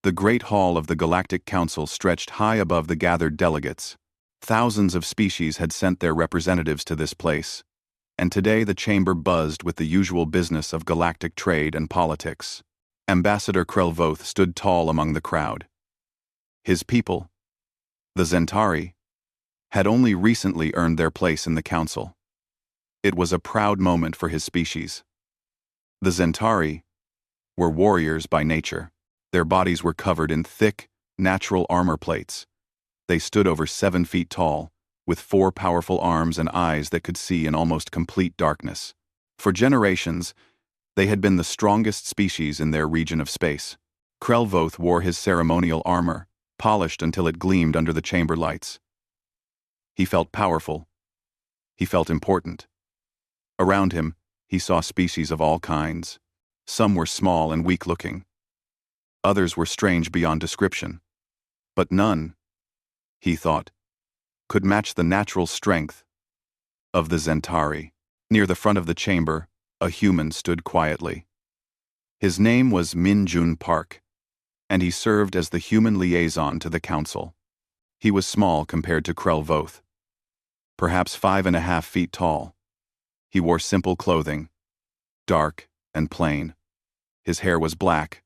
The great hall of the Galactic Council stretched high above the gathered delegates. Thousands of species had sent their representatives to this place, and today the chamber buzzed with the usual business of galactic trade and politics. Ambassador Krelvoth stood tall among the crowd. His people, the Zentari, had only recently earned their place in the council. It was a proud moment for his species. The Zentari were warriors by nature. Their bodies were covered in thick, natural armor plates. They stood over 7 feet tall, with 4 powerful arms and eyes that could see in almost complete darkness. For generations, they had been the strongest species in their region of space. Krelvoth wore his ceremonial armor, polished until it gleamed under the chamber lights. He felt powerful. He felt important. Around him, he saw species of all kinds. Some were small and weak-looking. Others were strange beyond description. But none, he thought, could match the natural strength of the Zentari. Near the front of the chamber, a human stood quietly. His name was Min-Jun Park, and he served as the human liaison to the council. He was small compared to Krelvoth, perhaps 5.5 feet tall. He wore simple clothing, dark and plain. His hair was black,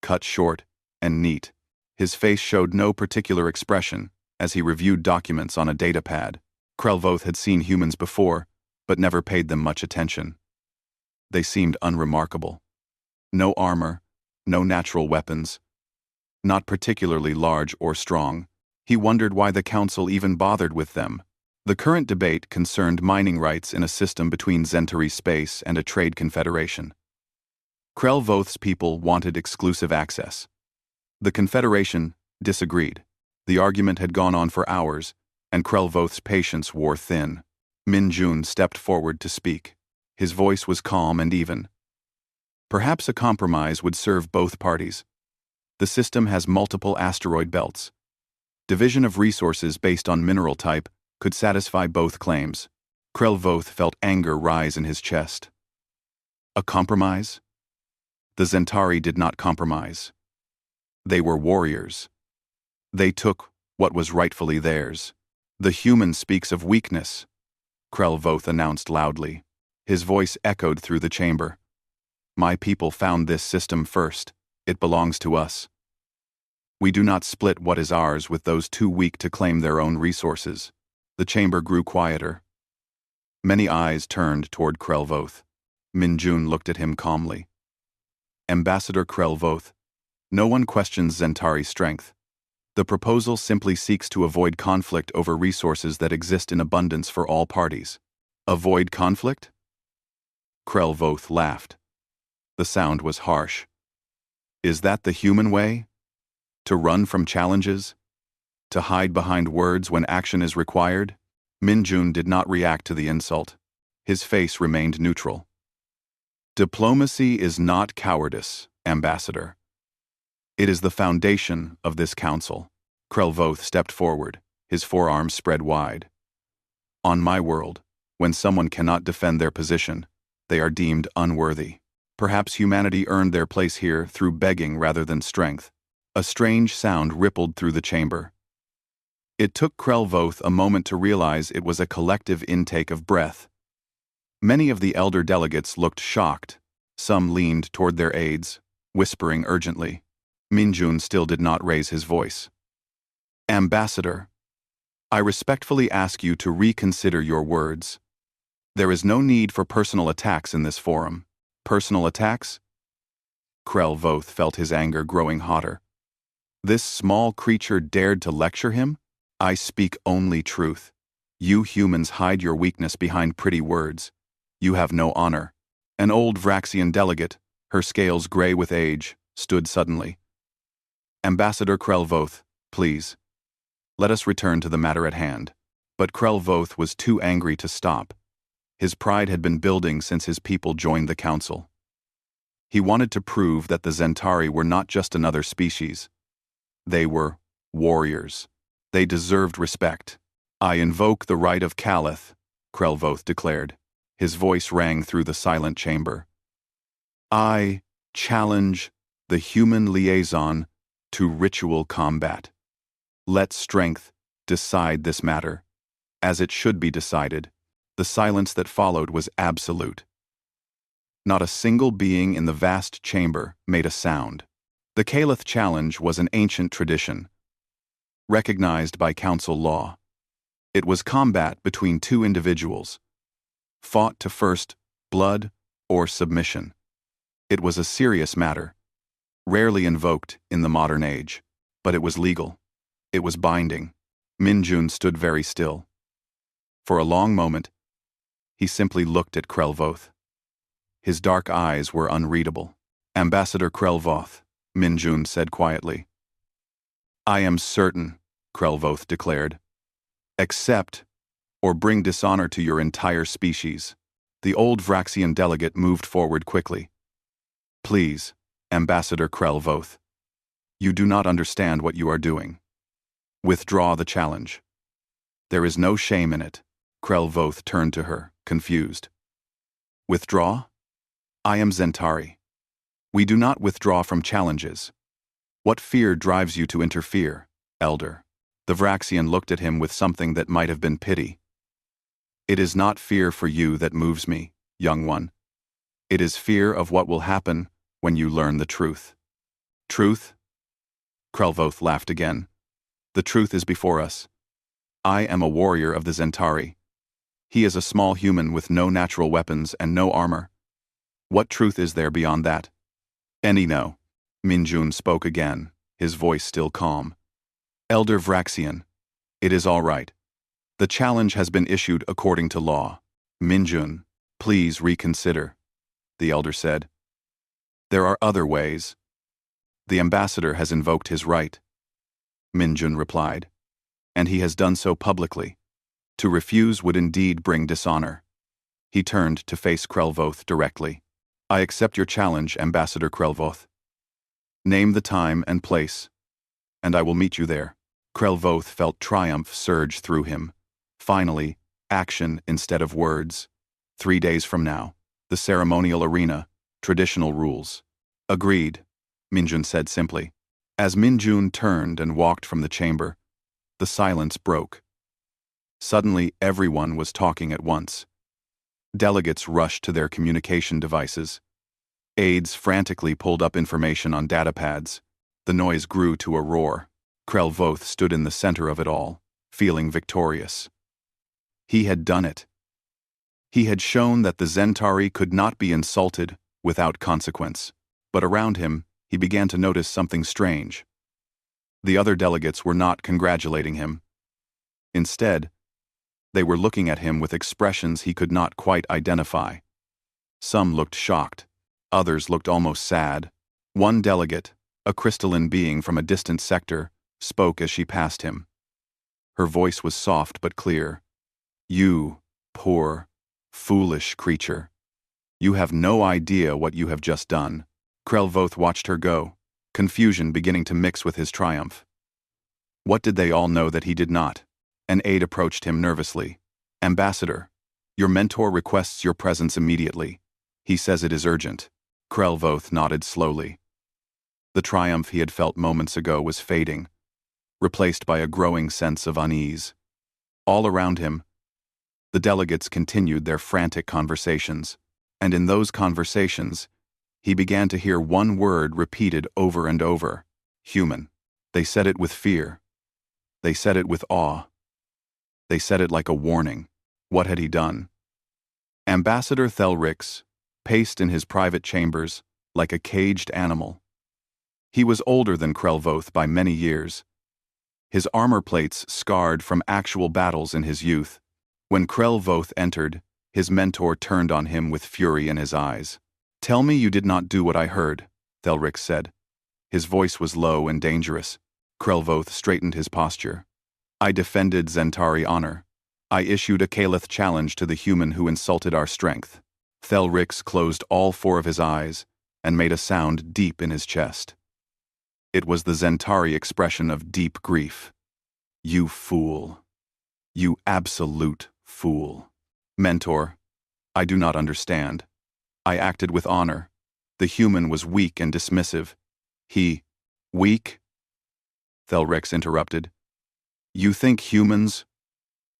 cut short and neat. His face showed no particular expression as he reviewed documents on a datapad. Krelvoth had seen humans before, but never paid them much attention. They seemed unremarkable. No armor, no natural weapons, not particularly large or strong. He wondered why the council even bothered with them. The current debate concerned mining rights in a system between Zentari space and a trade confederation. Krelvoth's people wanted exclusive access. The Confederation disagreed. The argument had gone on for hours, and Krelvoth's patience wore thin. Min-Jun stepped forward to speak. His voice was calm and even. Perhaps a compromise would serve both parties. The system has multiple asteroid belts. Division of resources based on mineral type could satisfy both claims. Krelvoth felt anger rise in his chest. A compromise? The Zentari did not compromise. They were warriors. They took what was rightfully theirs. The human speaks of weakness, Krelvoth announced loudly. His voice echoed through the chamber. My people found this system first. It belongs to us. We do not split what is ours with those too weak to claim their own resources. The chamber grew quieter. Many eyes turned toward Krelvoth. Min-Jun looked at him calmly. Ambassador Krelvoth, no one questions Zentari's strength. The proposal simply seeks to avoid conflict over resources that exist in abundance for all parties. Avoid conflict? Krelvoth laughed. The sound was harsh. Is that the human way? To run from challenges? To hide behind words when action is required? Min-Jun did not react to the insult. His face remained neutral. Diplomacy is not cowardice, Ambassador. It is the foundation of this council. Krelvoth stepped forward, his forearms spread wide. On my world, when someone cannot defend their position, they are deemed unworthy. Perhaps humanity earned their place here through begging rather than strength. A strange sound rippled through the chamber. It took Krelvoth a moment to realize it was a collective intake of breath. Many of the elder delegates looked shocked. Some leaned toward their aides, whispering urgently. Min-Jun still did not raise his voice. Ambassador, I respectfully ask you to reconsider your words. There is no need for personal attacks in this forum. Personal attacks? Krelvoth felt his anger growing hotter. This small creature dared to lecture him? I speak only truth. You humans hide your weakness behind pretty words. You have no honor. An old Vraxian delegate, her scales gray with age, stood suddenly. Ambassador Krelvoth, please. Let us return to the matter at hand. But Krelvoth was too angry to stop. His pride had been building since his people joined the council. He wanted to prove that the Zentari were not just another species. They were warriors. They deserved respect. I invoke the right of Calith, Krelvoth declared. His voice rang through the silent chamber. I challenge the human liaison to ritual combat. Let strength decide this matter. As it should be decided, the silence that followed was absolute. Not a single being in the vast chamber made a sound. The Caliph challenge was an ancient tradition, recognized by council law. It was combat between two individuals, fought to first blood or submission. It was a serious matter, rarely invoked in the modern age, but it was legal. It was binding. Minjun stood very still. For a long moment, he simply looked at Krelvoth. His dark eyes were unreadable. Ambassador Krelvoth, Minjun said quietly. I am certain, Krelvoth declared. Accept or bring dishonor to your entire species. The old Vraxian delegate moved forward quickly. Please, Ambassador Krelvoth. You do not understand what you are doing. Withdraw the challenge. There is no shame in it. Krelvoth turned to her, confused. Withdraw? I am Zentari. We do not withdraw from challenges. What fear drives you to interfere, Elder? The Vraxian looked at him with something that might have been pity. It is not fear for you that moves me, young one. It is fear of what will happen when you learn the truth. Truth? Krelvoth laughed again. The truth is before us. I am a warrior of the Zentari. He is a small human with no natural weapons and no armor. What truth is there beyond that? Any no. Minjun spoke again, his voice still calm. Elder Vraxian, it is all right. The challenge has been issued according to law. Minjun, please reconsider, the elder said. There are other ways. The ambassador has invoked his right, Minjun replied, and he has done so publicly. To refuse would indeed bring dishonor. He turned to face Krelvoth directly. I accept your challenge, Ambassador Krelvoth. Name the time and place, and I will meet you there. Krelvoth felt triumph surge through him. Finally, action instead of words. 3 days from now, the ceremonial arena, traditional rules. Agreed, Minjun said simply. As Minjun turned and walked from the chamber, the silence broke. Suddenly, everyone was talking at once. Delegates rushed to their communication devices. Aides frantically pulled up information on datapads. The noise grew to a roar. Krelvoth stood in the center of it all, feeling victorious. He had done it. He had shown that the Zentari could not be insulted without consequence. But around him, he began to notice something strange. The other delegates were not congratulating him. Instead, they were looking at him with expressions he could not quite identify. Some looked shocked. Others looked almost sad. One delegate, a crystalline being from a distant sector, spoke as she passed him. Her voice was soft but clear. You, poor, foolish creature. You have no idea what you have just done. Krelvoth watched her go, confusion beginning to mix with his triumph. What did they all know that he did not? An aide approached him nervously. Ambassador, your mentor requests your presence immediately. He says it is urgent. Krelvoth nodded slowly. The triumph he had felt moments ago was fading, replaced by a growing sense of unease. All around him, the delegates continued their frantic conversations, and in those conversations, he began to hear one word repeated over and over: human. They said it with fear. They said it with awe. They said it like a warning. What had he done? Ambassador Thelrix paced in his private chambers like a caged animal. He was older than Krelvoth by many years, his armor plates scarred from actual battles in his youth. When Krelvoth entered, his mentor turned on him with fury in his eyes. Tell me you did not do what I heard, Thelrix said. His voice was low and dangerous. Krelvoth straightened his posture. I defended Zentari honor. I issued a Caliph challenge to the human who insulted our strength. Thelrix closed all 4 of his eyes and made a sound deep in his chest. It was the Zentari expression of deep grief. You fool. You absolute fool. Mentor, I do not understand. I acted with honor. The human was weak and dismissive. He, weak? Thelrix interrupted. You think humans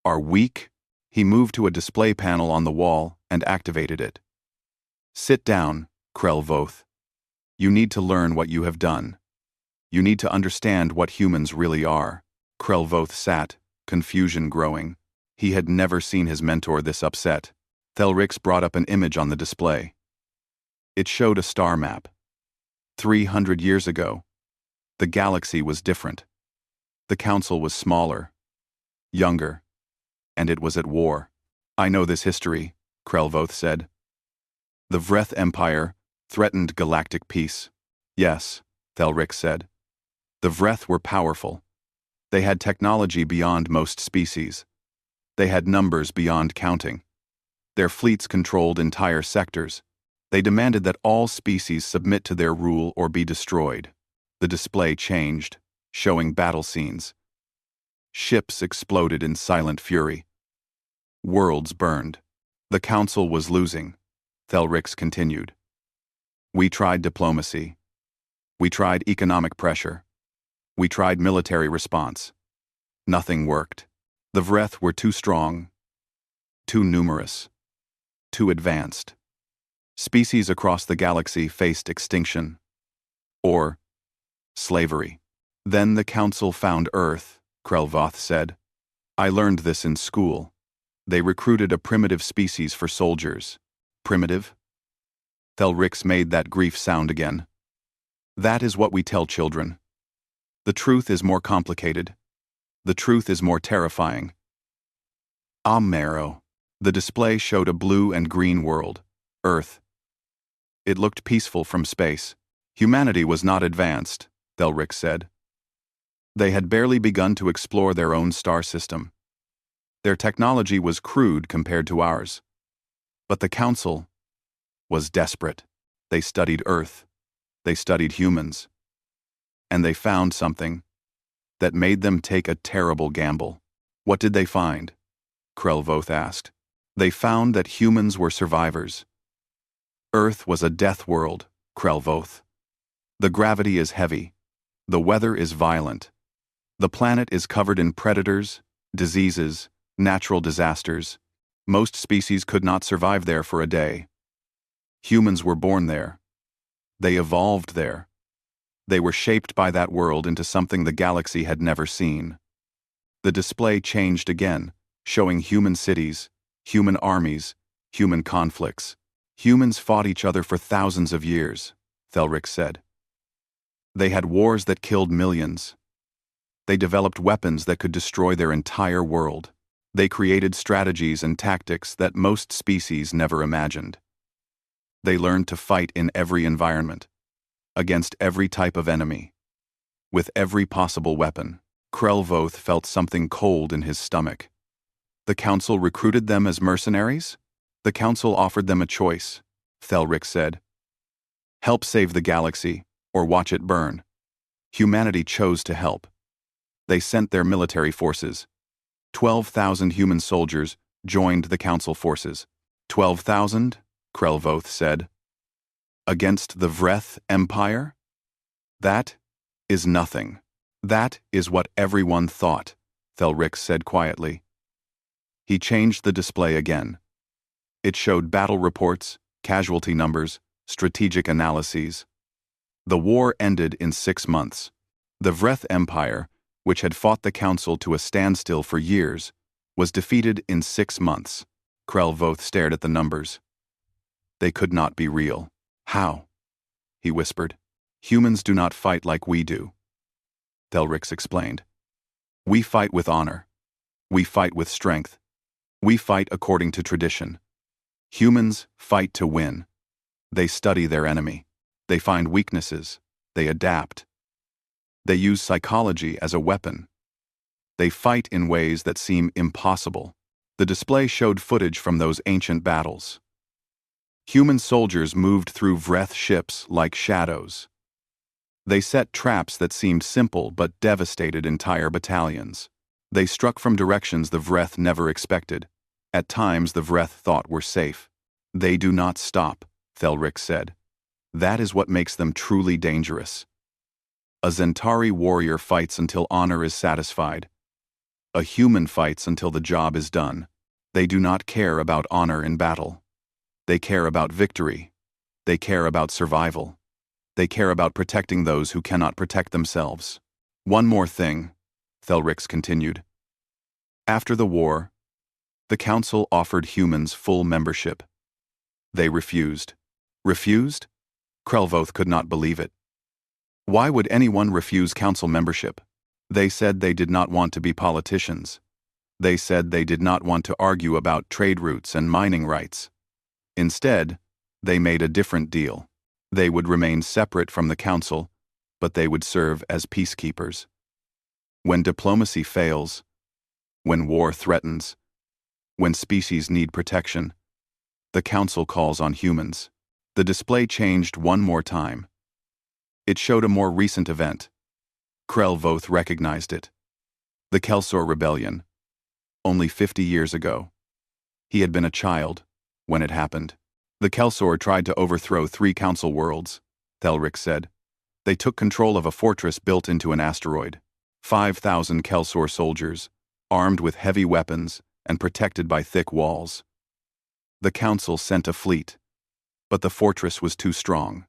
are weak? He moved to a display panel on the wall and activated it. Sit down, Krelvoth. You need to learn what you have done. You need to understand what humans really are. Krelvoth sat, confusion growing. He had never seen his mentor this upset. Thelrix brought up an image on the display. It showed a star map. 300 years ago, the galaxy was different. The council was smaller, younger, and it was at war. I know this history, Krelvoth said. The Vreth Empire threatened galactic peace. Yes, Thelrix said. The Vreth were powerful. They had technology beyond most species. They had numbers beyond counting. Their fleets controlled entire sectors. They demanded that all species submit to their rule or be destroyed. The display changed, showing battle scenes. Ships exploded in silent fury. Worlds burned. The council was losing. Thelrix continued. We tried diplomacy. We tried economic pressure. We tried military response. Nothing worked. The Vreth were too strong, too numerous, too advanced. Species across the galaxy faced extinction. Or slavery. Then the council found Earth, Krelvoth said. I learned this in school. They recruited a primitive species for soldiers. Primitive? Thelrix made that grief sound again. That is what we tell children. The truth is more complicated. The truth is more terrifying. Marrow. The display showed a blue and green world, Earth. It looked peaceful from space. Humanity was not advanced, Thelrix said. They had barely begun to explore their own star system. Their technology was crude compared to ours. But the Council was desperate. They studied Earth. They studied humans. And they found something that made them take a terrible gamble. What did they find? Krelvoth asked. They found that humans were survivors. Earth was a death world, Krelvoth. The gravity is heavy. The weather is violent. The planet is covered in predators, diseases, natural disasters. Most species could not survive there for a day. Humans were born there. They evolved there. They were shaped by that world into something the galaxy had never seen. The display changed again, showing human cities, human armies, human conflicts. Humans fought each other for thousands of years, Thelrix said. They had wars that killed millions. They developed weapons that could destroy their entire world. They created strategies and tactics that most species never imagined. They learned to fight in every environment, against every type of enemy, with every possible weapon. Krelvoth felt something cold in his stomach. The Council recruited them as mercenaries? The Council offered them a choice, Thelrix said. Help save the galaxy, or watch it burn. Humanity chose to help. They sent their military forces. 12,000 human soldiers joined the Council forces. 12,000? Krelvoth said. Against the Vreth Empire? That is nothing. That is what everyone thought, Thelrix said quietly. He changed the display again. It showed battle reports, casualty numbers, strategic analyses. The war ended in 6 months. The Vreth Empire, which had fought the Council to a standstill for years, was defeated in 6 months. Krelvoth stared at the numbers. They could not be real. How? He whispered. Humans do not fight like we do. Thelrix explained. We fight with honor. We fight with strength. We fight according to tradition. Humans fight to win. They study their enemy. They find weaknesses. They adapt. They use psychology as a weapon. They fight in ways that seem impossible. The display showed footage from those ancient battles. Human soldiers moved through Vreth ships like shadows. They set traps that seemed simple but devastated entire battalions. They struck from directions the Vreth never expected. At times the Vreth thought were safe. They do not stop, Thelrix said. That is what makes them truly dangerous. A Zentari warrior fights until honor is satisfied. A human fights until the job is done. They do not care about honor in battle. They care about victory. They care about survival. They care about protecting those who cannot protect themselves. One more thing, Thelrix continued. After the war, the Council offered humans full membership. They refused. Refused? Krelvoth could not believe it. Why would anyone refuse Council membership? They said they did not want to be politicians. They said they did not want to argue about trade routes and mining rights. Instead, they made a different deal. They would remain separate from the Council, but they would serve as peacekeepers. When diplomacy fails, when war threatens, when species need protection, the Council calls on humans. The display changed one more time. It showed a more recent event. Krelvoth recognized it. The Kelsur Rebellion. Only 50 years ago. He had been a child when it happened. The Kelsur tried to overthrow 3 Council worlds, Thelrix said. They took control of a fortress built into an asteroid. 5,000 Kelsur soldiers, armed with heavy weapons and protected by thick walls. The Council sent a fleet, but the fortress was too strong.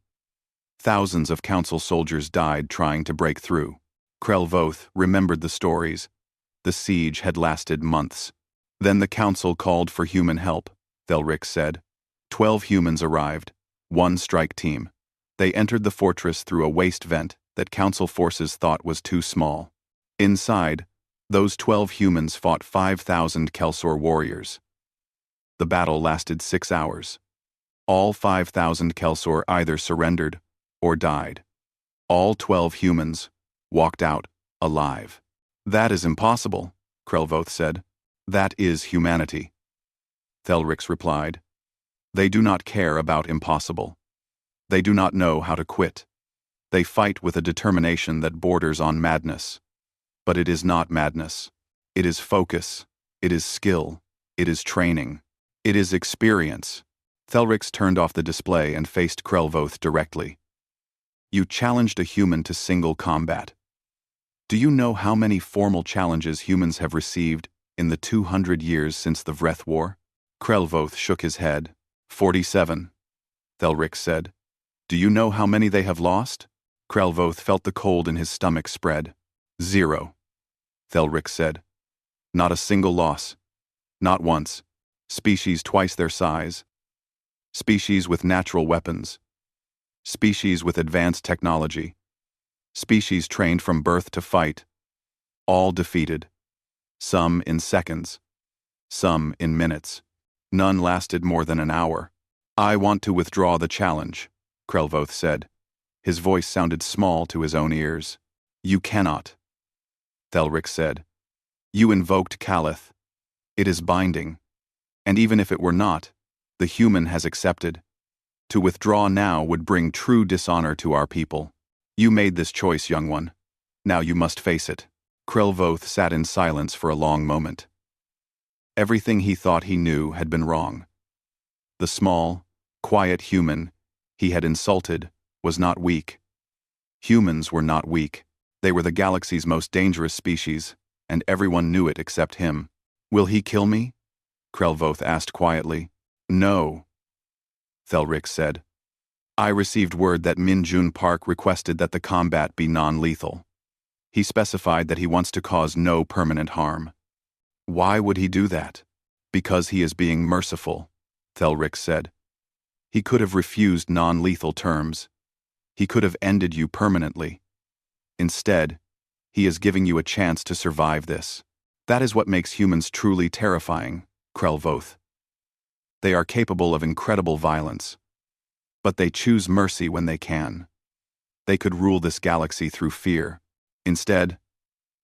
Thousands of Council soldiers died trying to break through. Krelvoth remembered the stories. The siege had lasted months. Then the Council called for human help, Thelrix said. 12 humans arrived, 1 strike team. They entered the fortress through a waste vent that Council forces thought was too small. Inside, those 12 humans fought 5,000 Kelsur warriors. The battle lasted 6 hours. All 5,000 Kelsur either surrendered or died. All 12 humans walked out alive. That is impossible, Krelvoth said. That is humanity. Thelrix replied. They do not care about impossible. They do not know how to quit. They fight with a determination that borders on madness. But it is not madness. It is focus. It is skill. It is training. It is experience. Thelrix turned off the display and faced Krelvoth directly. You challenged a human to single combat. Do you know how many formal challenges humans have received in the 200 years since the Vreth War? Krelvoth shook his head. 47, Thelrix said. Do you know how many they have lost? Krelvoth felt the cold in his stomach spread. 0, Thelrix said. Not a single loss. Not once. Species twice their size. Species with natural weapons. Species with advanced technology. Species trained from birth to fight. All defeated. Some in seconds. Some in minutes. None lasted more than an hour. I want to withdraw the challenge, Krelvoth said. His voice sounded small to his own ears. You cannot, Thelrix said. You invoked Calith. It is binding. And even if it were not, the human has accepted. To withdraw now would bring true dishonor to our people. You made this choice, young one. Now you must face it. Krelvoth sat in silence for a long moment. Everything he thought he knew had been wrong. The small, quiet human he had insulted was not weak. Humans were not weak. They were the galaxy's most dangerous species, and everyone knew it except him. Will he kill me? Krelvoth asked quietly. No, Thelrix said. I received word that Min Jun Park requested that the combat be non-lethal. He specified that he wants to cause no permanent harm. Why would he do that? Because he is being merciful, Thelrix said. He could have refused non-lethal terms. He could have ended you permanently. Instead, he is giving you a chance to survive this. That is what makes humans truly terrifying, Krelvoth. They are capable of incredible violence. But they choose mercy when they can. They could rule this galaxy through fear. Instead,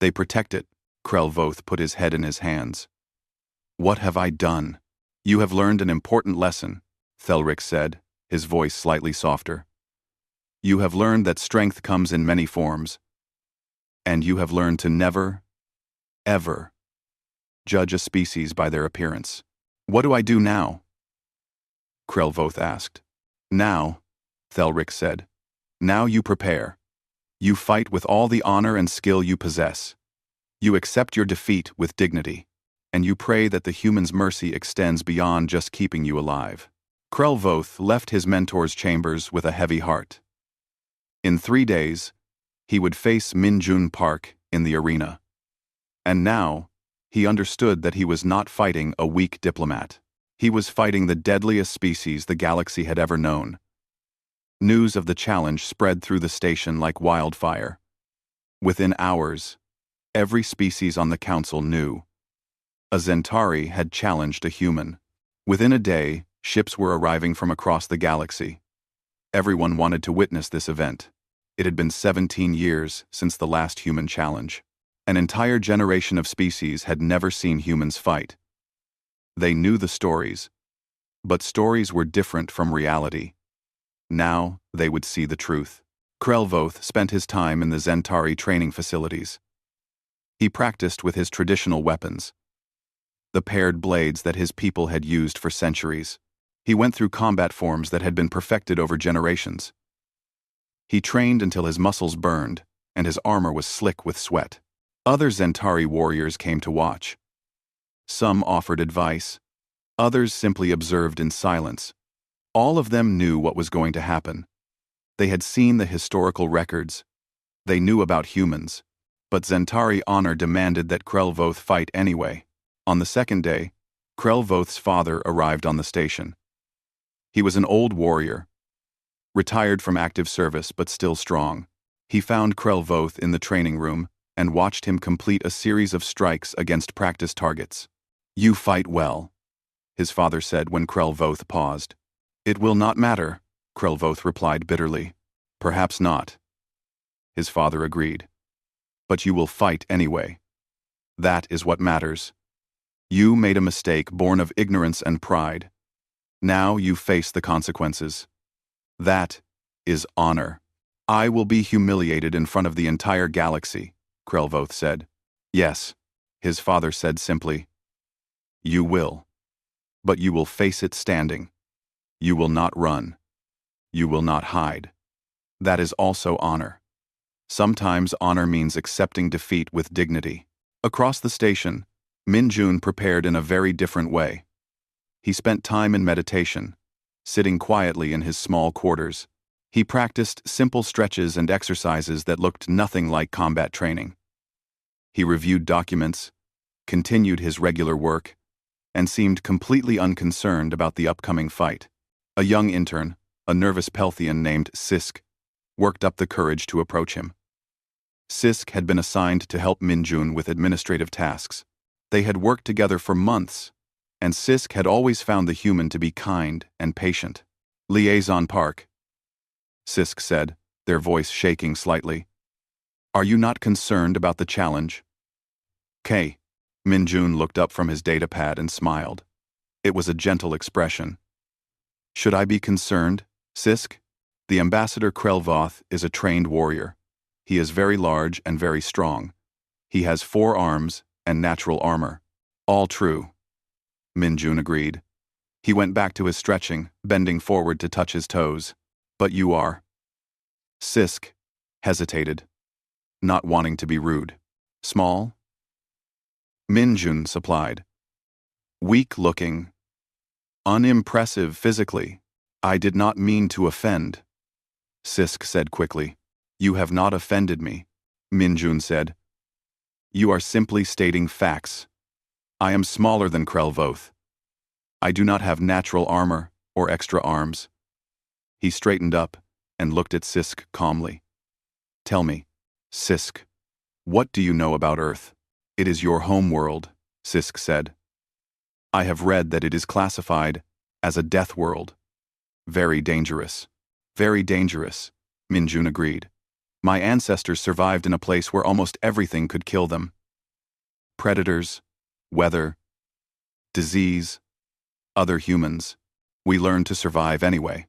they protect it. Krelvoth put his head in his hands. What have I done? You have learned an important lesson, Thelrix said, his voice slightly softer. You have learned that strength comes in many forms. And you have learned to never, ever, judge a species by their appearance. What do I do now? Krelvoth asked. Now, Thelrix said. Now you prepare. You fight with all the honor and skill you possess. You accept your defeat with dignity, and you pray that the human's mercy extends beyond just keeping you alive. Krelvoth left his mentor's chambers with a heavy heart. In 3 days, he would face Minjun Park in the arena. And now, he understood that he was not fighting a weak diplomat. He was fighting the deadliest species the galaxy had ever known. News of the challenge spread through the station like wildfire. Within hours, every species on the Council knew. A Zentari had challenged a human. Within a day, ships were arriving from across the galaxy. Everyone wanted to witness this event. It had been 17 years since the last human challenge. An entire generation of species had never seen humans fight. They knew the stories, but stories were different from reality. Now, they would see the truth. Krelvoth spent his time in the Zentari training facilities. He practiced with his traditional weapons, the paired blades that his people had used for centuries. He went through combat forms that had been perfected over generations. He trained until his muscles burned, and his armor was slick with sweat. Other Zentari warriors came to watch. Some offered advice. Others simply observed in silence. All of them knew what was going to happen. They had seen the historical records. They knew about humans. But Zentari honor demanded that Krelvoth fight anyway. On the second day, Krelvoth's father arrived on the station. He was an old warrior, retired from active service but still strong. He found Krelvoth in the training room and watched him complete a series of strikes against practice targets. "You fight well," his father said when Krelvoth paused. "It will not matter," Krelvoth replied bitterly. "Perhaps not," his father agreed. "But you will fight anyway. That is what matters. You made a mistake born of ignorance and pride. Now you face the consequences. That is honor." "I will be humiliated in front of the entire galaxy," Krelvoth said. "Yes," his father said simply. "You will. But you will face it standing. You will not run. You will not hide. That is also honor. Sometimes honor means accepting defeat with dignity." Across the station, Minjun prepared in a very different way. He spent time in meditation, sitting quietly in his small quarters. He practiced simple stretches and exercises that looked nothing like combat training. He reviewed documents, continued his regular work, and seemed completely unconcerned about the upcoming fight. A young intern, a nervous Pelthian named Sisk, worked up the courage to approach him. Sisk had been assigned to help Minjun with administrative tasks. They had worked together for months, and Sisk had always found the human to be kind and patient. "Liaison Park," Sisk said, their voice shaking slightly. "Are you not concerned about the challenge?" "K." Minjun looked up from his datapad and smiled. It was a gentle expression. "Should I be concerned, Sisk? The Ambassador Krelvoth is a trained warrior. He is very large and very strong. He has 4 arms and natural armor." "All true," Minjun agreed. He went back to his stretching, bending forward to touch his toes. "But you are?" Sisk hesitated, not wanting to be rude. "Small?" Minjun supplied. "Weak-looking. Unimpressive physically. I did not mean to offend," Sisk said quickly. "You have not offended me," Minjun said. "You are simply stating facts. I am smaller than Krelvoth. I do not have natural armor or extra arms." He straightened up and looked at Sisk calmly. "Tell me, Sisk, what do you know about Earth?" "It is your home world," Sisk said. "I have read that it is classified as a death world. Very dangerous." "Very dangerous," Minjun agreed. "My ancestors survived in a place where almost everything could kill them. Predators, weather, disease, other humans. We learned to survive anyway.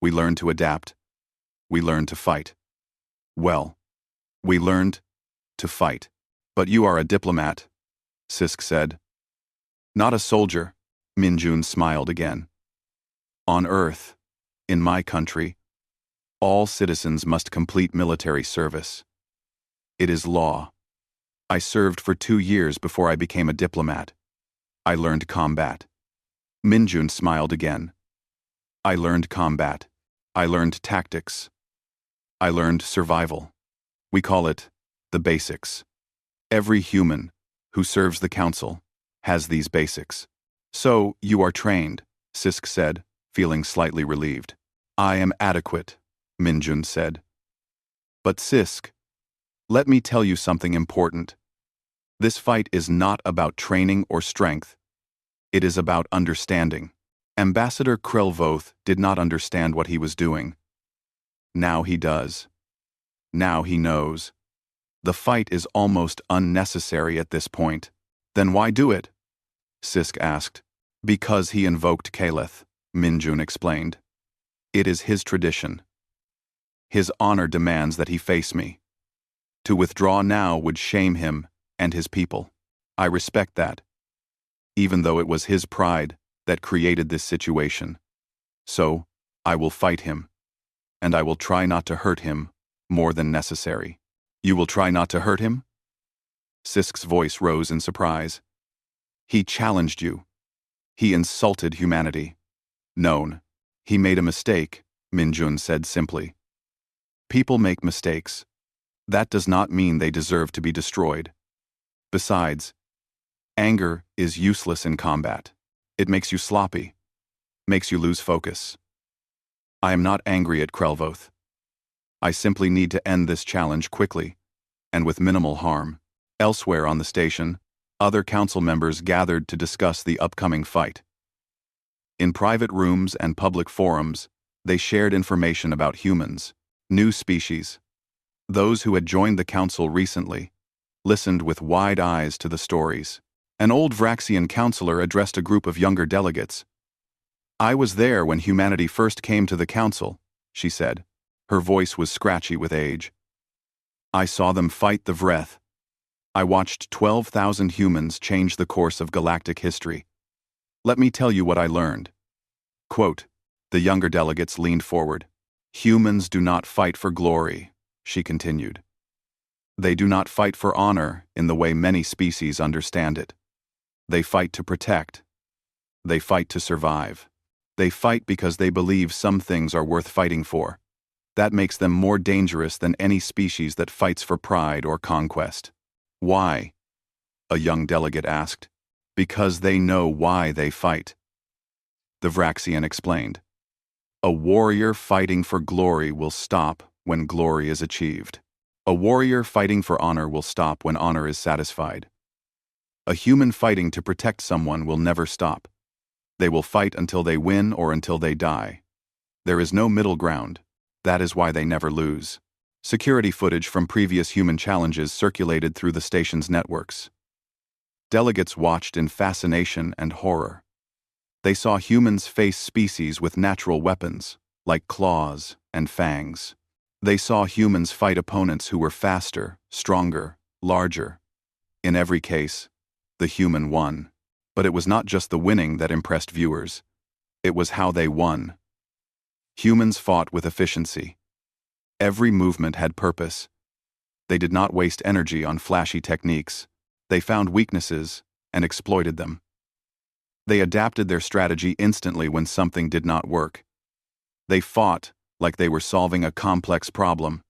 We learned to adapt. We learned to fight. Well, we learned to fight." "But you are a diplomat," Sisk said. "Not a soldier," Minjun smiled again. "On Earth, in my country, All citizens must complete military service. It is law. I served for 2 years before I became a diplomat. I learned combat. Minjun smiled again. I learned combat. I learned tactics. I learned survival. We call it the basics. Every human who serves the council has these basics. So, you are trained, Sisk said, feeling slightly relieved. I am adequate, Minjun said. But Sisk, let me tell you something important. This fight is not about training or strength. It is about understanding. Ambassador Krelvoth did not understand what he was doing. Now he does. Now he knows. The fight is almost unnecessary at this point. Then why do it? Sisk asked. Because he invoked Kaleth, Minjun explained. It is his tradition. His honor demands that he face me. To withdraw now would shame him and his people. I respect that. Even though it was his pride that created this situation. So, I will fight him. And I will try not to hurt him more than necessary. You will try not to hurt him? Sisk's voice rose in surprise. He challenged you. He insulted humanity. Known. He made a mistake, Minjun said simply. People make mistakes. That does not mean they deserve to be destroyed. Besides, anger is useless in combat. It makes you sloppy. Makes you lose focus. I am not angry at Krelvoth. I simply need to end this challenge quickly, and with minimal harm. Elsewhere on the station, other council members gathered to discuss the upcoming fight. In private rooms and public forums, they shared information about humans, new species. Those who had joined the council recently listened with wide eyes to the stories. An old Vraxian counselor addressed a group of younger delegates. I was there when humanity first came to the council, she said. Her voice was scratchy with age. I saw them fight the Vreth. I watched 12,000 humans change the course of galactic history. Let me tell you what I learned. Quote, the younger delegates leaned forward. Humans do not fight for glory, she continued. They do not fight for honor in the way many species understand it. They fight to protect. They fight to survive. They fight because they believe some things are worth fighting for. That makes them more dangerous than any species that fights for pride or conquest. Why? A young delegate asked. Because they know why they fight. The Vraxian explained. A warrior fighting for glory will stop when glory is achieved. A warrior fighting for honor will stop when honor is satisfied. A human fighting to protect someone will never stop. They will fight until they win or until they die. There is no middle ground. That is why they never lose. Security footage from previous human challenges circulated through the station's networks. Delegates watched in fascination and horror. They saw humans face species with natural weapons, like claws and fangs. They saw humans fight opponents who were faster, stronger, larger. In every case, the human won. But it was not just the winning that impressed viewers. It was how they won. Humans fought with efficiency. Every movement had purpose. They did not waste energy on flashy techniques. They found weaknesses and exploited them. They adapted their strategy instantly when something did not work. They fought like they were solving a complex problem,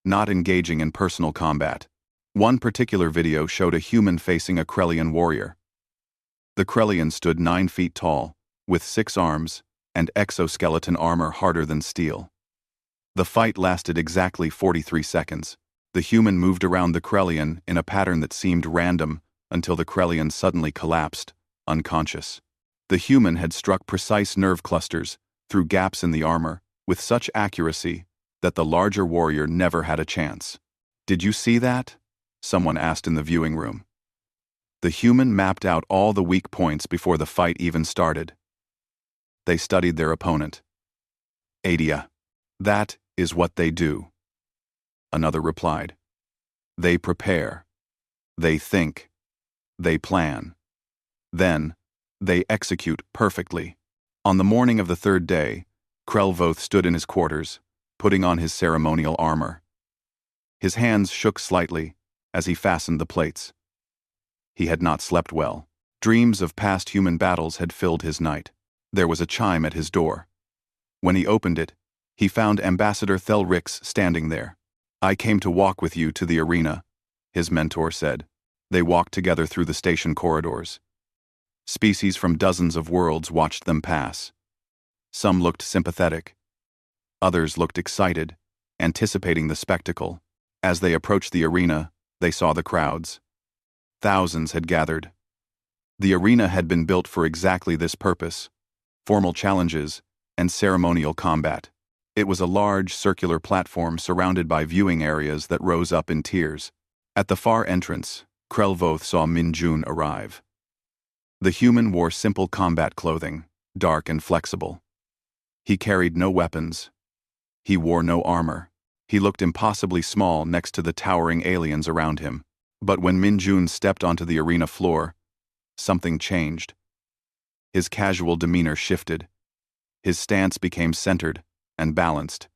not engaging in personal combat. One particular video showed a human facing a Krellian warrior. The Krellian stood 9 feet tall, with 6 arms, and exoskeleton armor harder than steel. The fight lasted exactly 43 seconds. The human moved around the Krellian in a pattern that seemed random until the Krellian suddenly collapsed, unconscious. The human had struck precise nerve clusters through gaps in the armor with such accuracy that the larger warrior never had a chance. Did you see that? Someone asked in the viewing room. The human mapped out all the weak points before the fight even started. They studied their opponent. Adia. That is what they do. Another replied. They prepare. They think. They plan. Then, they execute perfectly. On the morning of the 3rd day, Krelvoth stood in his quarters, putting on his ceremonial armor. His hands shook slightly as he fastened the plates. He had not slept well. Dreams of past human battles had filled his night. There was a chime at his door. When he opened it, he found Ambassador Thelrix standing there. "I came to walk with you to the arena," his mentor said. They walked together through the station corridors. Species from dozens of worlds watched them pass. Some looked sympathetic. Others looked excited, anticipating the spectacle. As they approached the arena, they saw the crowds. Thousands had gathered. The arena had been built for exactly this purpose: formal challenges and ceremonial combat. It was a large circular platform surrounded by viewing areas that rose up in tiers. At the far entrance, Krelvoth saw Minjun arrive. The human wore simple combat clothing, dark and flexible. He carried no weapons. He wore no armor. He looked impossibly small next to the towering aliens around him. But when Minjun stepped onto the arena floor, something changed. His casual demeanor shifted. His stance became centered and balanced.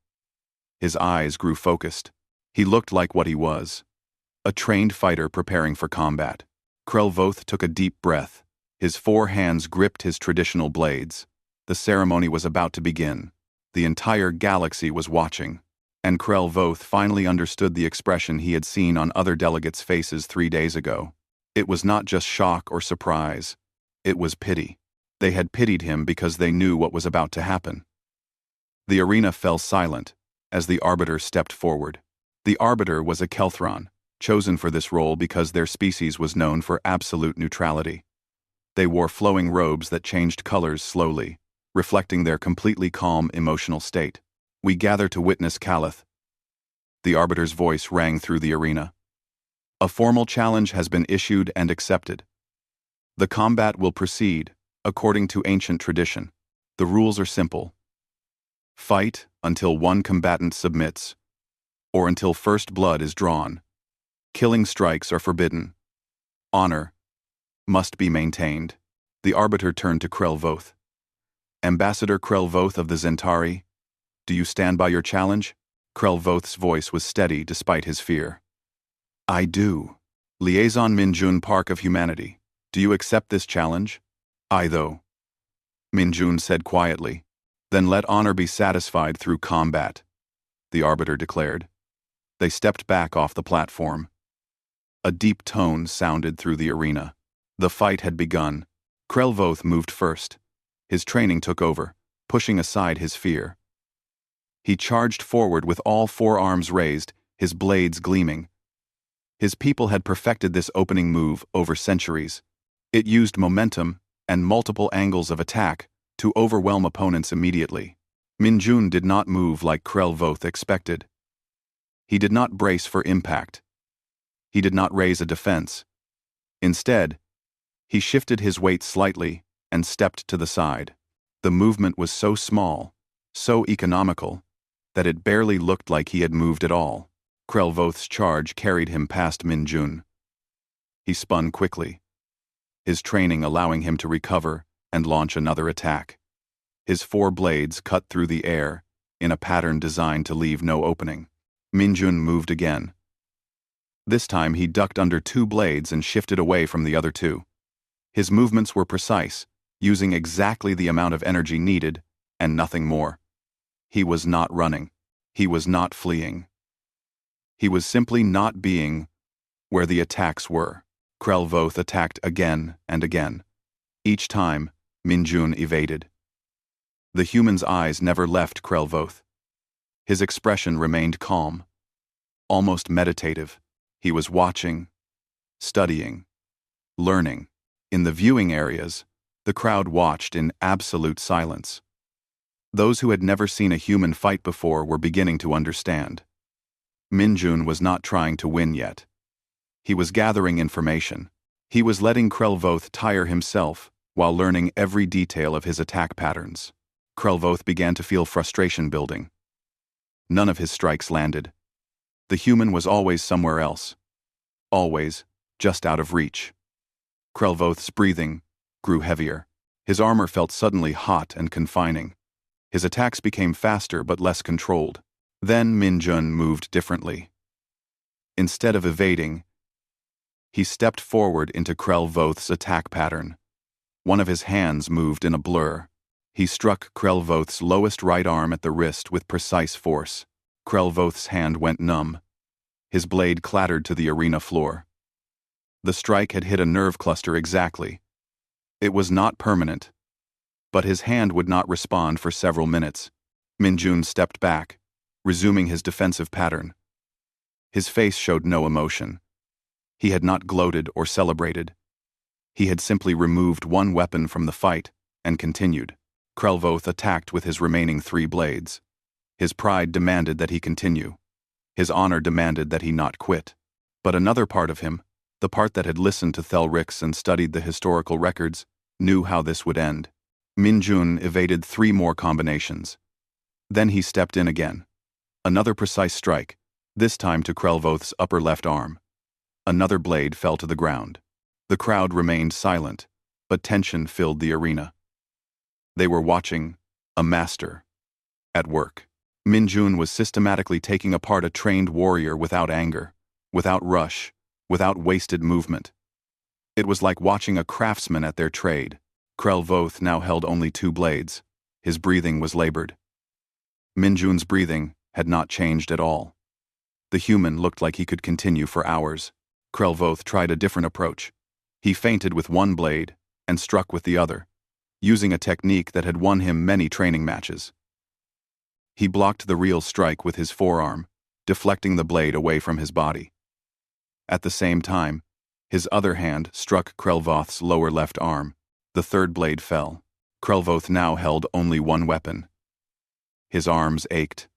His eyes grew focused. He looked like what he was: a trained fighter preparing for combat. Krelvoth took a deep breath. His 4 hands gripped his traditional blades. The ceremony was about to begin. The entire galaxy was watching. And Krelvoth finally understood the expression he had seen on other delegates' faces 3 days ago. It was not just shock or surprise. It was pity. They had pitied him because they knew what was about to happen. The arena fell silent as the Arbiter stepped forward. The Arbiter was a Kelthron, chosen for this role because their species was known for absolute neutrality. They wore flowing robes that changed colors slowly, reflecting their completely calm emotional state. "We gather to witness Kalith." The Arbiter's voice rang through the arena. "A formal challenge has been issued and accepted. The combat will proceed according to ancient tradition. The rules are simple. Fight until one combatant submits, or until first blood is drawn. Killing strikes are forbidden. Honor must be maintained." The Arbiter turned to Krelvoth. "Ambassador Krelvoth of the Zentari, do you stand by your challenge?" Krelvoth's voice was steady despite his fear. "I do. Liaison Minjun Park of Humanity, do you accept this challenge?" "I, though," Minjun said quietly. "Then let honor be satisfied through combat," the Arbiter declared. They stepped back off the platform. A deep tone sounded through the arena. The fight had begun. Krelvoth moved first. His training took over, pushing aside his fear. He charged forward with all 4 arms raised, his blades gleaming. His people had perfected this opening move over centuries. It used momentum and multiple angles of attack to overwhelm opponents immediately. Minjun did not move like Krelvoth expected. He did not brace for impact. He did not raise a defense. Instead, he shifted his weight slightly and stepped to the side. The movement was so small, so economical, that it barely looked like he had moved at all. Krelvoth's charge carried him past Minjun. He spun quickly, his training allowing him to recover and launch another attack. His 4 blades cut through the air in a pattern designed to leave no opening. Minjun moved again. This time he ducked under 2 blades and shifted away from the other 2. His movements were precise, using exactly the amount of energy needed, and nothing more. He was not running. He was not fleeing. He was simply not being where the attacks were. Krelvoth attacked again and again. Each time, Minjun evaded. The human's eyes never left Krelvoth. His expression remained calm, almost meditative. He was watching, studying, learning. In the viewing areas, the crowd watched in absolute silence. Those who had never seen a human fight before were beginning to understand. Minjun was not trying to win yet. He was gathering information. He was letting Krelvoth tire himself while learning every detail of his attack patterns. Krelvoth began to feel frustration building. None of his strikes landed. The human was always somewhere else. Always just out of reach. Krelvoth's breathing grew heavier. His armor felt suddenly hot and confining. His attacks became faster but less controlled. Then Min-jun moved differently. Instead of evading, he stepped forward into Krell Voth's attack pattern. One of his hands moved in a blur. He struck Krell Voth's lowest right arm at the wrist with precise force. Krell Voth's hand went numb. His blade clattered to the arena floor. The strike had hit a nerve cluster exactly. It was not permanent, but his hand would not respond for several minutes. Min-jun stepped back, resuming his defensive pattern. His face showed no emotion. He had not gloated or celebrated. He had simply removed one weapon from the fight and continued. Krell Voth attacked with his remaining 3 blades. His pride demanded that he continue. His honor demanded that he not quit. But another part of him, the part that had listened to Thelrix and studied the historical records, knew how this would end. Min-jun evaded 3 more combinations. Then he stepped in again. Another precise strike, this time to Krell Voth's upper left arm. Another blade fell to the ground. The crowd remained silent, but tension filled the arena. They were watching a master at work. Min-jun was systematically taking apart a trained warrior without anger, without rush, without wasted movement. It was like watching a craftsman at their trade. Krell Voth now held only 2 blades. His breathing was labored. Min-jun's breathing had not changed at all. The human looked like he could continue for hours. Krell Voth tried a different approach. He feinted with one blade and struck with the other, using a technique that had won him many training matches. He blocked the real strike with his forearm, deflecting the blade away from his body. At the same time, his other hand struck Krell Voth's lower left arm. The 3rd blade fell. Krell Voth now held only one weapon. His arms ached.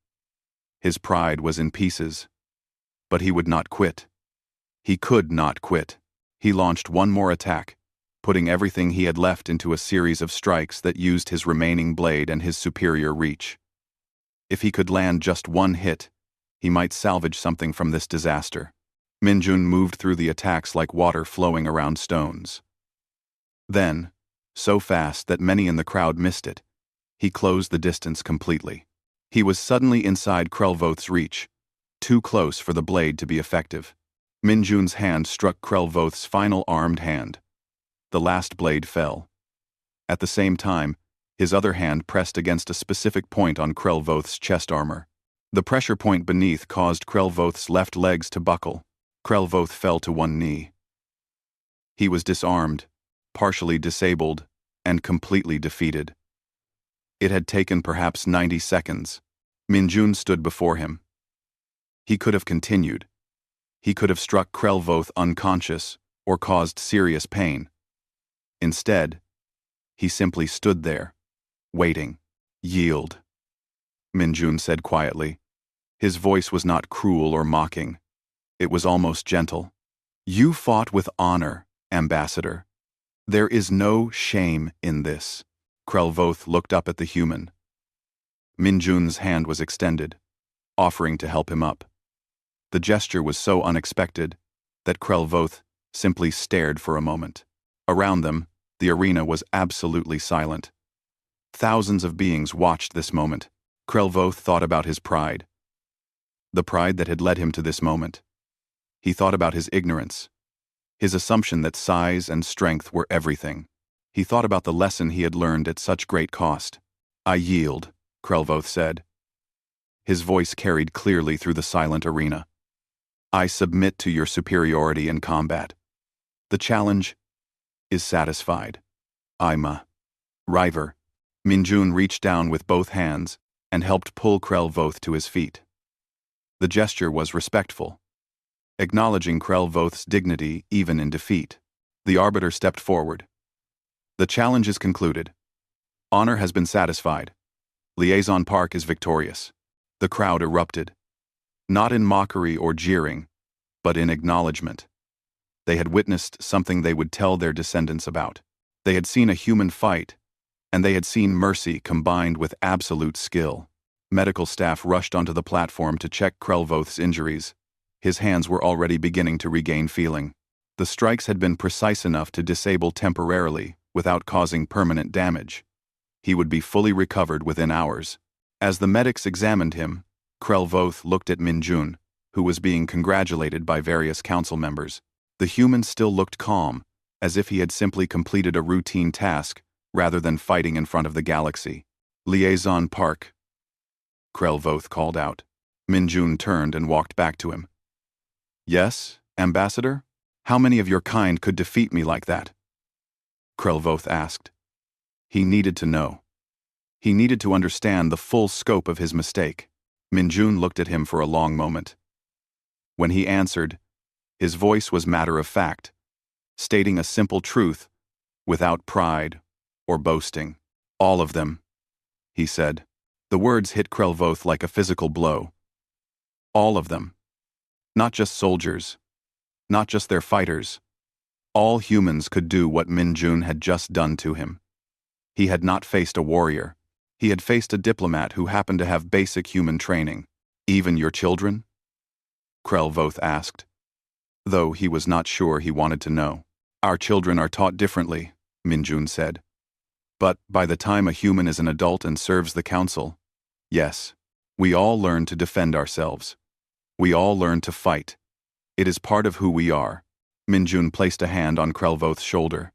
His pride was in pieces. But he would not quit. He could not quit. He launched one more attack, putting everything he had left into a series of strikes that used his remaining blade and his superior reach. If he could land just one hit, he might salvage something from this disaster. Min-jun moved through the attacks like water flowing around stones. Then, so fast that many in the crowd missed it, he closed the distance completely. He was suddenly inside Krell Voth's reach, too close for the blade to be effective. Min-jun's hand struck Krell Voth's final armed hand. The last blade fell. At the same time, his other hand pressed against a specific point on Krell Voth's chest armor. The pressure point beneath caused Krell Voth's left legs to buckle. Krell Voth fell to one knee. He was disarmed, partially disabled, and completely defeated. It had taken perhaps 90 seconds. Min-jun stood before him. He could have continued. He could have struck Krell Voth unconscious or caused serious pain. Instead, he simply stood there, waiting. "Yield," Min-jun said quietly. His voice was not cruel or mocking. It was almost gentle. "You fought with honor, Ambassador. There is no shame in this." Krell Voth looked up at the human. Min-jun's hand was extended, offering to help him up. The gesture was so unexpected that Krell Voth simply stared for a moment. Around them, the arena was absolutely silent. Thousands of beings watched this moment. Krell Voth thought about his pride. The pride that had led him to this moment. He thought about his ignorance, his assumption that size and strength were everything. He thought about the lesson he had learned at such great cost. "I yield," Krell Voth said. His voice carried clearly through the silent arena. "I submit to your superiority in combat. The challenge is satisfied. I'm a river." Min-jun reached down with both hands and helped pull Krell Voth to his feet. The gesture was respectful, acknowledging Krell Voth's dignity even in defeat. The arbiter stepped forward. "The challenge is concluded. Honor has been satisfied. Liaison Park is victorious." The crowd erupted, not in mockery or jeering, but in acknowledgement. They had witnessed something they would tell their descendants about. They had seen a human fight, and they had seen mercy combined with absolute skill. Medical staff rushed onto the platform to check Krell Voth's injuries. His hands were already beginning to regain feeling. The strikes had been precise enough to disable temporarily without causing permanent damage. He would be fully recovered within hours. As the medics examined him, Krelvoth looked at Minjun, who was being congratulated by various council members. The human still looked calm, as if he had simply completed a routine task rather than fighting in front of the galaxy. Liaison Park, Krelvoth called out. Minjun turned and walked back to him. Yes, Ambassador? How many of your kind could defeat me like that? Krelvoth asked. He needed to know. He needed to understand the full scope of his mistake. Minjun looked at him for a long moment. When he answered, his voice was matter-of-fact, stating a simple truth, without pride or boasting. All of them, he said. The words hit Krelvoth like a physical blow. All of them. Not just soldiers. Not just their fighters. All humans could do what Minjun had just done to him. He had not faced a warrior. He had faced a diplomat who happened to have basic human training. Even your children? Krelvoth asked, though he was not sure he wanted to know. Our children are taught differently, Minjun said. But by the time a human is an adult and serves the council, yes, we all learn to defend ourselves. We all learn to fight. It is part of who we are. Minjun placed a hand on Krelvoth's shoulder.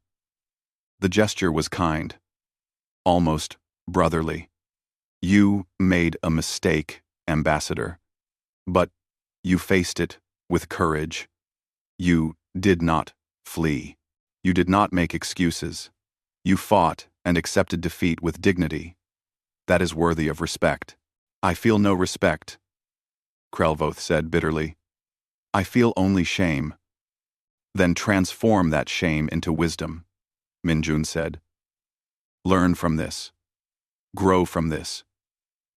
The gesture was kind, almost brotherly. You made a mistake, Ambassador. But you faced it with courage. You did not flee. You did not make excuses. You fought and accepted defeat with dignity. That is worthy of respect. I feel no respect, Krelvoth said bitterly. I feel only shame. Then transform that shame into wisdom, Minjun said. Learn from this. Grow from this.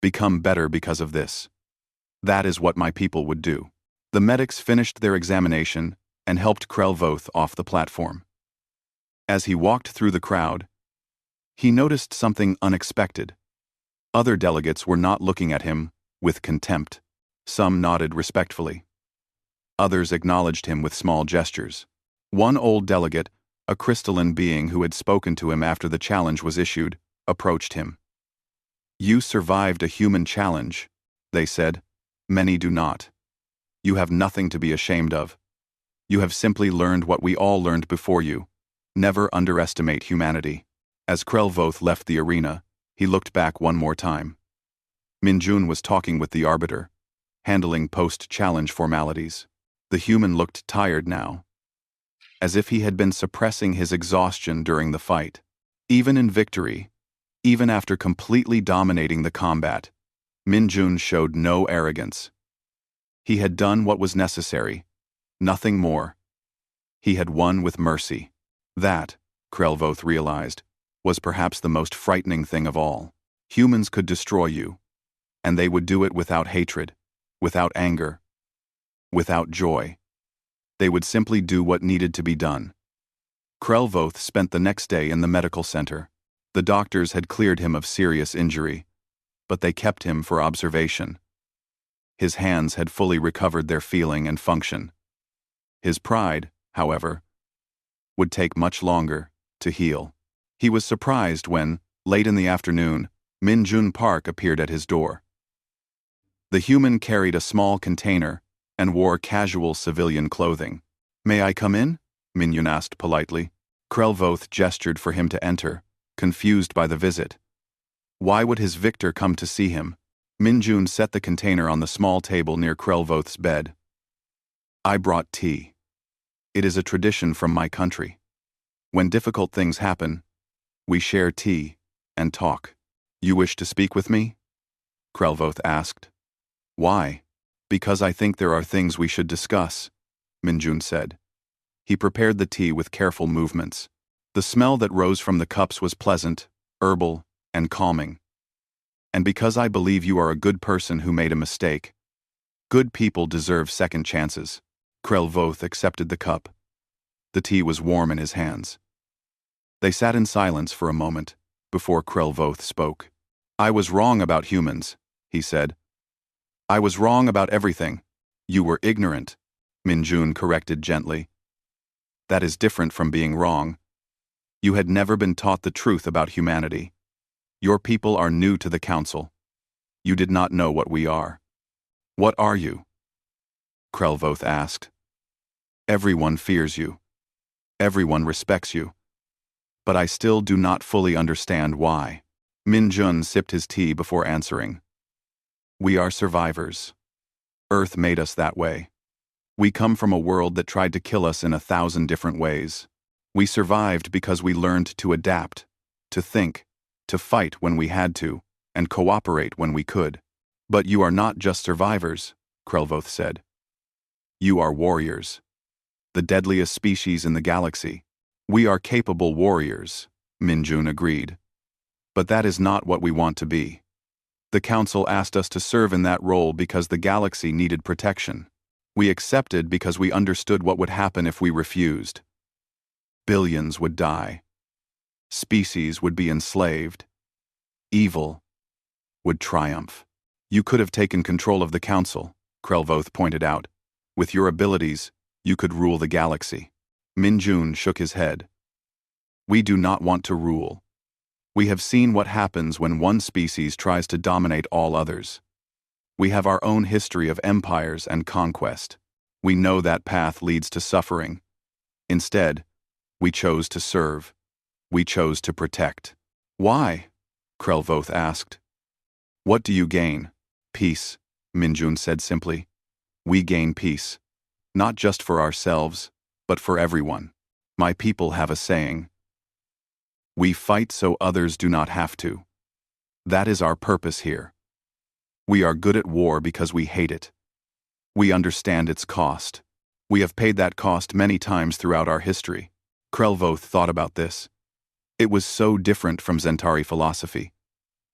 Become better because of this. That is what my people would do. The medics finished their examination and helped Krelvoth off the platform. As he walked through the crowd, he noticed something unexpected. Other delegates were not looking at him with contempt. Some nodded respectfully. Others acknowledged him with small gestures. One old delegate, a crystalline being who had spoken to him after the challenge was issued, approached him. You survived a human challenge, they said. Many do not. You have nothing to be ashamed of. You have simply learned what we all learned before you. Never underestimate humanity. As Krelvoth left the arena, he looked back one more time. Minjun was talking with the Arbiter, handling post-challenge formalities. The human looked tired now, as if he had been suppressing his exhaustion during the fight. Even in victory, even after completely dominating the combat, Minjun showed no arrogance. He had done what was necessary, nothing more. He had won with mercy. That, Krelvoth realized, was perhaps the most frightening thing of all. Humans could destroy you, and they would do it without hatred, without anger, without joy. They would simply do what needed to be done. Krelvoth spent the next day in the medical center. The doctors had cleared him of serious injury, but they kept him for observation. His hands had fully recovered their feeling and function. His pride, however, would take much longer to heal. He was surprised when, late in the afternoon, Minjun Park appeared at his door. The human carried a small container and wore casual civilian clothing. May I come in? Minjun asked politely. Krelvoth gestured for him to enter, confused by the visit. Why would his victor come to see him? Minjun set the container on the small table near Krelvoth's bed. I brought tea. It is a tradition from my country. When difficult things happen, we share tea and talk. You wish to speak with me? Krelvoth asked. Why? Because I think there are things we should discuss, Minjun said. He prepared the tea with careful movements. The smell that rose from the cups was pleasant, herbal, and calming. And because I believe you are a good person who made a mistake, good people deserve second chances. Krelvoth accepted the cup. The tea was warm in his hands. They sat in silence for a moment before Krelvoth spoke. I was wrong about humans, he said. I was wrong about everything. You were ignorant, Minjun corrected gently. That is different from being wrong. You had never been taught the truth about humanity. Your people are new to the council. You did not know what we are. What are you? Krelvoth asked. Everyone fears you. Everyone respects you. But I still do not fully understand why. Min-jun sipped his tea before answering. We are survivors. Earth made us that way. We come from a world that tried to kill us in 1,000 different ways. We survived because we learned to adapt, to think, to fight when we had to, and cooperate when we could. But you are not just survivors, Krelvoth said. You are warriors. The deadliest species in the galaxy. We are capable warriors, Min-jun agreed. But that is not what we want to be. The Council asked us to serve in that role because the galaxy needed protection. We accepted because we understood what would happen if we refused. Billions would die. Species would be enslaved. Evil would triumph. You could have taken control of the Council, Krelvoth pointed out. With your abilities, you could rule the galaxy. Min-jun shook his head. We do not want to rule. We have seen what happens when one species tries to dominate all others. We have our own history of empires and conquest. We know that path leads to suffering. Instead, we chose to serve. We chose to protect. Why? Krelvoth asked. What do you gain? Peace, Min-jun said simply. We gain peace. Not just for ourselves, but for everyone. My people have a saying. We fight so others do not have to. That is our purpose here. We are good at war because we hate it. We understand its cost. We have paid that cost many times throughout our history. Krelvoth thought about this. It was so different from Zentari philosophy.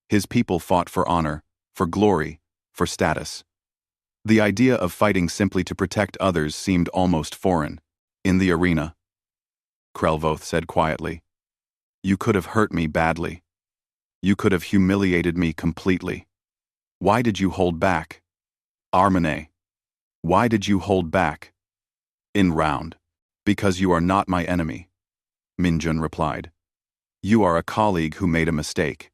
His people fought for honor, for glory, for status. The idea of fighting simply to protect others seemed almost foreign. In the arena, Krelvoth said quietly, you could have hurt me badly. You could have humiliated me completely. Why did you hold back? Armane. Why did you hold back? In round. Because you are not my enemy, Min-jun replied. You are a colleague who made a mistake.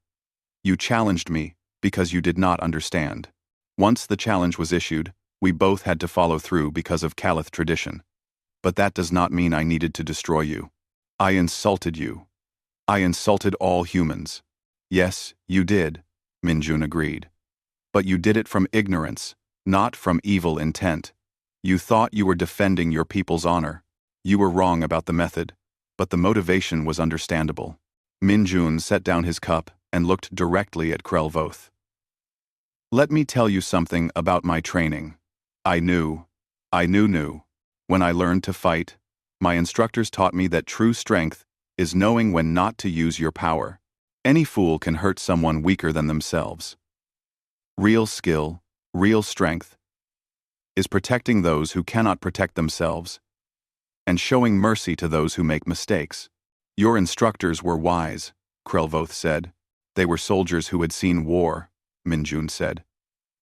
You challenged me because you did not understand. Once the challenge was issued, we both had to follow through because of Kalith tradition. But that does not mean I needed to destroy you. I insulted you. I insulted all humans. Yes, you did, Min-jun agreed. But you did it from ignorance, not from evil intent. You thought you were defending your people's honor. You were wrong about the method, but the motivation was understandable. Min-jun set down his cup and looked directly at Krelvoth. Let me tell you something about my training. I knew. When I learned to fight, my instructors taught me that true strength is knowing when not to use your power. Any fool can hurt someone weaker than themselves. Real skill, real strength, is protecting those who cannot protect themselves, and showing mercy to those who make mistakes. Your instructors were wise, Krelvoth said. They were soldiers who had seen war, Min-jun said.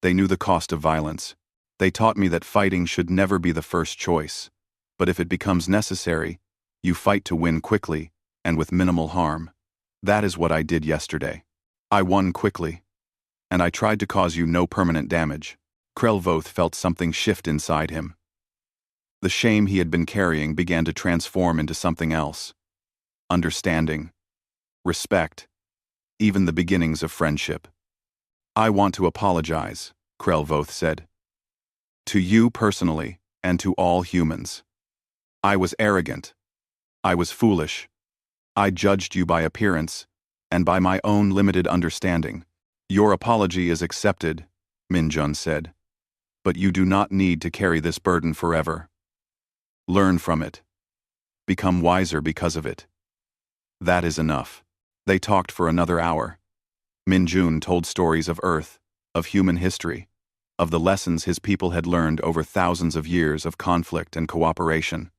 They knew the cost of violence. They taught me that fighting should never be the first choice, but if it becomes necessary, you fight to win quickly and with minimal harm. That is what I did yesterday. I won quickly, and I tried to cause you no permanent damage. Krelvoth felt something shift inside him. The shame he had been carrying began to transform into something else. Understanding, respect, even the beginnings of friendship. I want to apologize, Krelvoth said. To you personally, and to all humans. I was arrogant. I was foolish. I judged you by appearance, and by my own limited understanding. Your apology is accepted, Min-jun said. But you do not need to carry this burden forever. Learn from it. Become wiser because of it. That is enough. They talked for another hour. Min-jun told stories of Earth, of human history, of the lessons his people had learned over thousands of years of conflict and cooperation.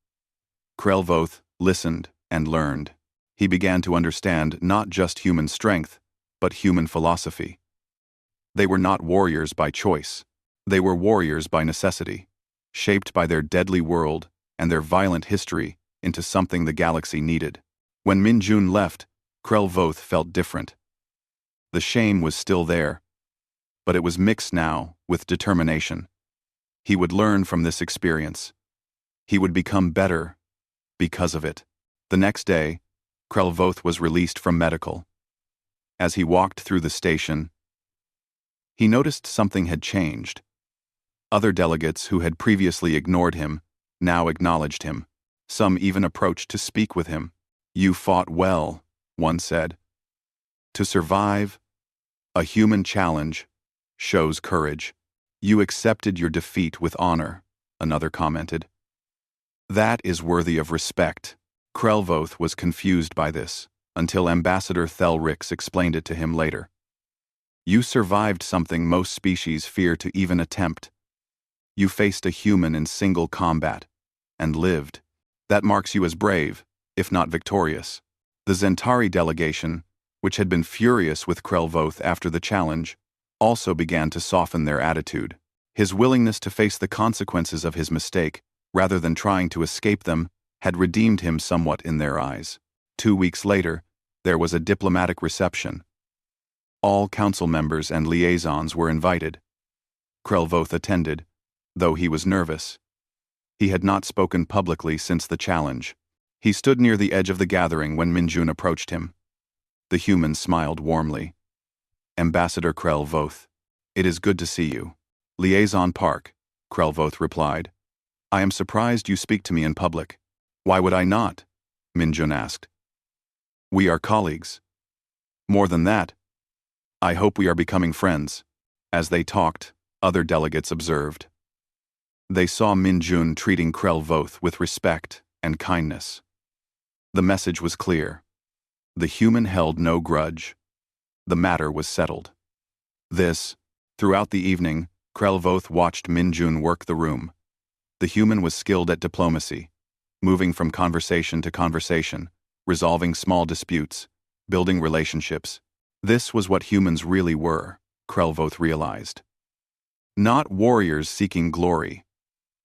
Krelvoth listened and learned. He began to understand not just human strength, but human philosophy. They were not warriors by choice. They were warriors by necessity, shaped by their deadly world and their violent history into something the galaxy needed. When Min-jun left, Krelvoth felt different. The shame was still there, but it was mixed now with determination. He would learn from this experience. He would become better because of it. The next day, Krelvoth was released from medical. As he walked through the station, he noticed something had changed. Other delegates who had previously ignored him now acknowledged him. Some even approached to speak with him. "You fought well," one said. "To survive a human challenge shows courage. You accepted your defeat with honor," another commented. "That is worthy of respect." Krelvoth was confused by this, until Ambassador Thelrix explained it to him later. "You survived something most species fear to even attempt. You faced a human in single combat, and lived. That marks you as brave, if not victorious." The Zentari delegation, which had been furious with Krelvoth after the challenge, also began to soften their attitude. His willingness to face the consequences of his mistake, rather than trying to escape them, had redeemed him somewhat in their eyes. 2 weeks later, there was a diplomatic reception. All council members and liaisons were invited. Krelvoth attended, though he was nervous. He had not spoken publicly since the challenge. He stood near the edge of the gathering when Minjun approached him. The human smiled warmly. "Ambassador Krelvoth, it is good to see you." "Liaison Park," Krelvoth replied. "I am surprised you speak to me in public." "Why would I not?" Minjun asked. "We are colleagues. More than that, I hope we are becoming friends." As they talked, other delegates observed. They saw Minjun treating Krelvoth with respect and kindness. The message was clear. The human held no grudge. The matter was settled. Throughout the evening, Krelvoth watched Minjun work the room. The human was skilled at diplomacy, moving from conversation to conversation, resolving small disputes, building relationships. This was what humans really were, Krelvoth realized. Not warriors seeking glory,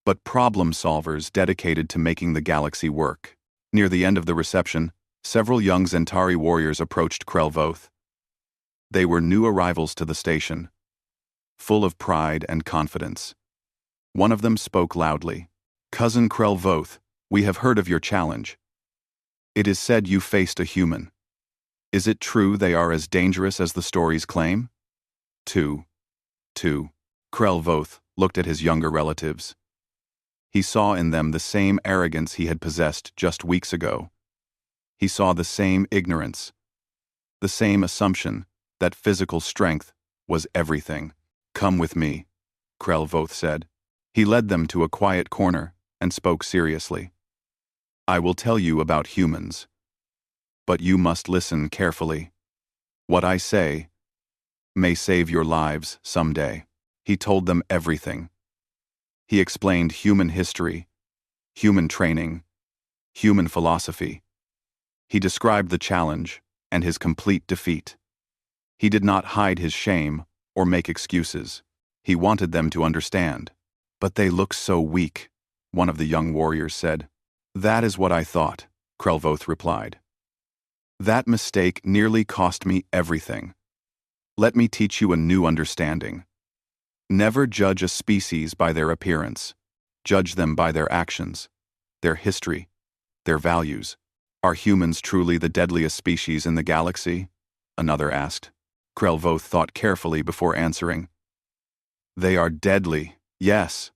but problem solvers dedicated to making the galaxy work. Near the end of the reception, several young Zentari warriors approached Krelvoth. They were new arrivals to the station, full of pride and confidence. One of them spoke loudly. "Cousin Krelvoth, we have heard of your challenge. It is said you faced a human. Is it true they are as dangerous as the stories claim?" Two. Krelvoth looked at his younger relatives. He saw in them the same arrogance he had possessed just weeks ago. He saw the same ignorance, the same assumption that physical strength was everything. "Come with me," Krelvoth said. He led them to a quiet corner and spoke seriously. "I will tell you about humans, but you must listen carefully. What I say may save your lives someday." He told them everything. He explained human history, human training, human philosophy. He described the challenge and his complete defeat. He did not hide his shame or make excuses. He wanted them to understand. "But they look so weak," one of the young warriors said. "That is what I thought," Krelvoth replied. "That mistake nearly cost me everything. Let me teach you a new understanding. Never judge a species by their appearance. Judge them by their actions, their history, their values." "Are humans truly the deadliest species in the galaxy?" another asked. Krelvoth thought carefully before answering. "They are deadly, yes.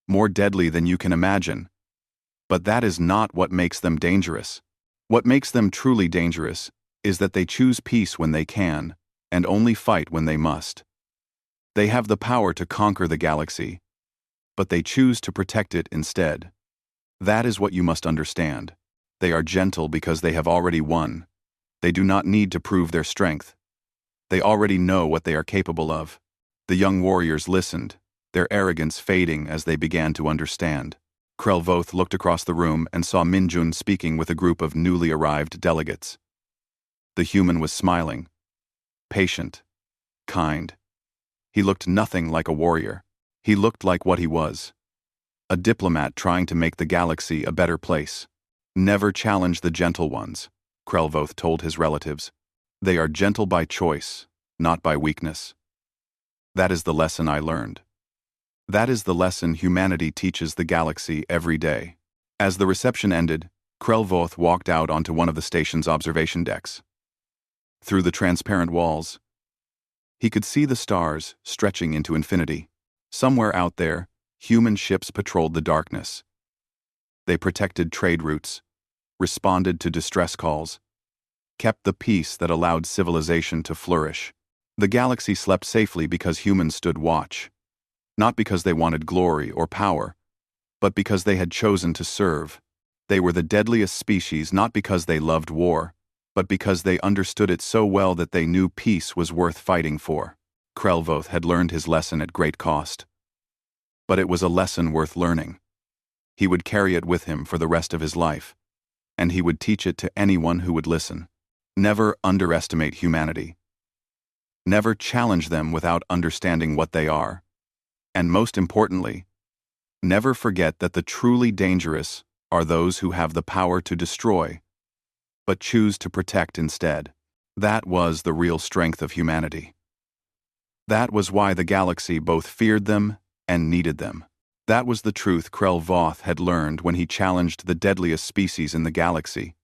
More deadly than you can imagine. But that is not what makes them dangerous. What makes them truly dangerous is that they choose peace when they can, and only fight when they must. They have the power to conquer the galaxy, but they choose to protect it instead. That is what you must understand. They are gentle because they have already won. They do not need to prove their strength. They already know what they are capable of." The young warriors listened, their arrogance fading as they began to understand. Krelvoth looked across the room and saw Minjun speaking with a group of newly arrived delegates. The human was smiling, patient, kind. He looked nothing like a warrior. He looked like what he was: a diplomat trying to make the galaxy a better place. "Never challenge the gentle ones," Krelvoth told his relatives. "They are gentle by choice, not by weakness. That is the lesson I learned." That is the lesson humanity teaches the galaxy every day. As the reception ended, Krelvoth walked out onto one of the station's observation decks. Through the transparent walls, he could see the stars stretching into infinity. Somewhere out there, human ships patrolled the darkness. They protected trade routes, responded to distress calls, kept the peace that allowed civilization to flourish. The galaxy slept safely because humans stood watch, not because they wanted glory or power, but because they had chosen to serve. They were the deadliest species not because they loved war, but because they understood it so well that they knew peace was worth fighting for. Krelvoth had learned his lesson at great cost. But it was a lesson worth learning. He would carry it with him for the rest of his life, and he would teach it to anyone who would listen. Never underestimate humanity. Never challenge them without understanding what they are. And most importantly, never forget that the truly dangerous are those who have the power to destroy, but choose to protect instead. That was the real strength of humanity. That was why the galaxy both feared them and needed them. That was the truth Krelvoth had learned when he challenged the deadliest species in the galaxy.